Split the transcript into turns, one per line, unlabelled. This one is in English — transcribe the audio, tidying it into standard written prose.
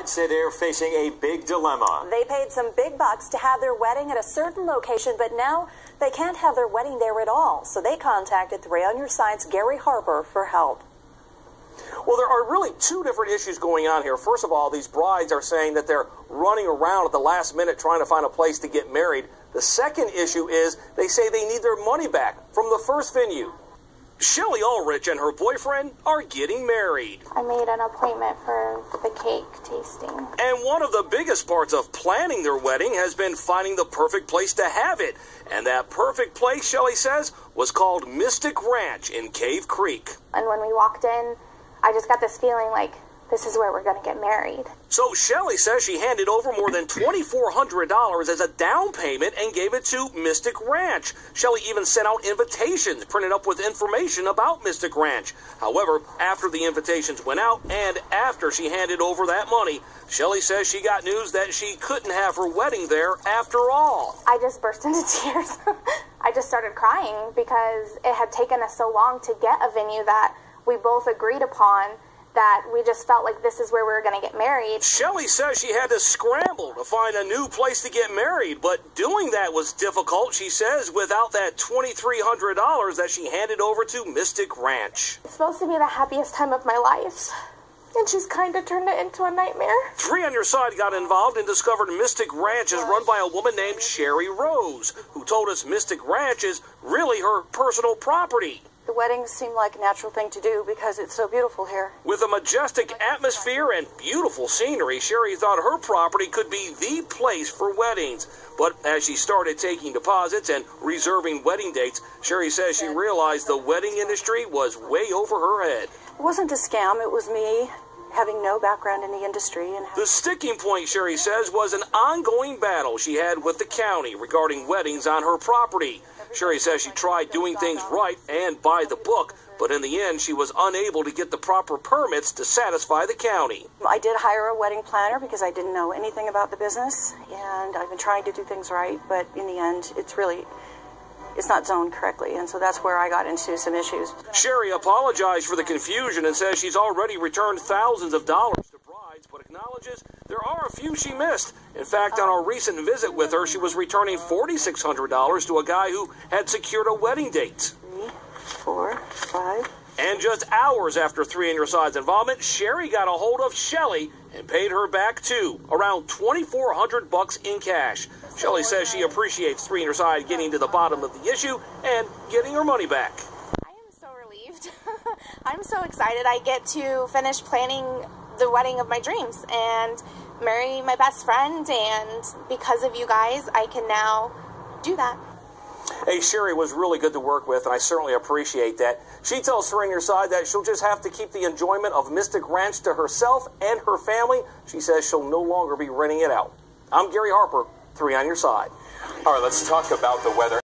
brides say they're facing a big dilemma.
They paid some big bucks to have their wedding at a certain location, but now they can't have their wedding there at all. So they contacted 3 on Your Side's Gary Harper for help.
Well, there are really two different issues going on here. First of all, these brides are saying that they're running around at the last minute trying to find a place to get married. The second issue is they say they need their money back from the first venue. Shelly Ulrich and her boyfriend are getting married.
I made an appointment for the cake tasting.
And one of the biggest parts of planning their wedding has been finding the perfect place to have it. And that perfect place, Shelly says, was called Mystic Ranch in Cave Creek.
And when we walked in, I just got this feeling like this is where we're going to get married.
So Shelly says she handed over more than $2,400 as a down payment and gave it to Mystic Ranch. Shelly even sent out invitations printed up with information about Mystic Ranch. However, after the invitations went out and after she handed over that money, Shelly says she got news that she couldn't have her wedding there after all.
I just burst into tears. I just started crying because it had taken us so long to get a venue that we both agreed upon, that we just felt like this is where we were going to get married.
Shelly says she had to scramble to find a new place to get married, but doing that was difficult, she says, without that $2,300 that she handed over to Mystic Ranch.
It's supposed to be the happiest time of my life, and she's kind of turned it into a nightmare. 3
on Your Side got involved and discovered Mystic Ranch is run by a woman named Sherry Rose, who told us Mystic Ranch is really her personal property.
The weddings seem like a natural thing to do because it's so beautiful here.
With a majestic atmosphere and beautiful scenery, Sherry thought her property could be the place for weddings. But as she started taking deposits and reserving wedding dates, Sherry says she realized the wedding industry was way over her head.
It wasn't a scam, it was me having no background in the industry.
The sticking point, Sherry says, was an ongoing battle she had with the county regarding weddings on her property. Sherry says she tried doing things right and by the book, but in the end she was unable to get the proper permits to satisfy the county.
I did hire a wedding planner because I didn't know anything about the business, and I've been trying to do things right, but in the end it's not zoned correctly, and so that's where I got into some issues.
Sherry apologized for the confusion and says she's already returned thousands of dollars to brides, but acknowledges there are a few she missed. In fact, on our recent visit with her, she was returning $4,600 to a guy who had secured a wedding date.
3, 4, 5.
And just hours after 3 on Your Side's involvement, Sherry got a hold of Shelly and paid her back too, around $2,400 in cash. Shelly says she appreciates 3 on Your Side getting to the bottom of the issue and getting her money back.
I am so relieved. I'm so excited I get to finish planning the wedding of my dreams and marry my best friend, and because of you guys, I can now do that.
Hey, Sherry was really good to work with, and I certainly appreciate that. She tells 3 on Your Side that she'll just have to keep the enjoyment of Mystic Ranch to herself and her family. She says she'll no longer be renting it out. I'm Gary Harper, 3 on Your Side.
All right, let's talk about the weather.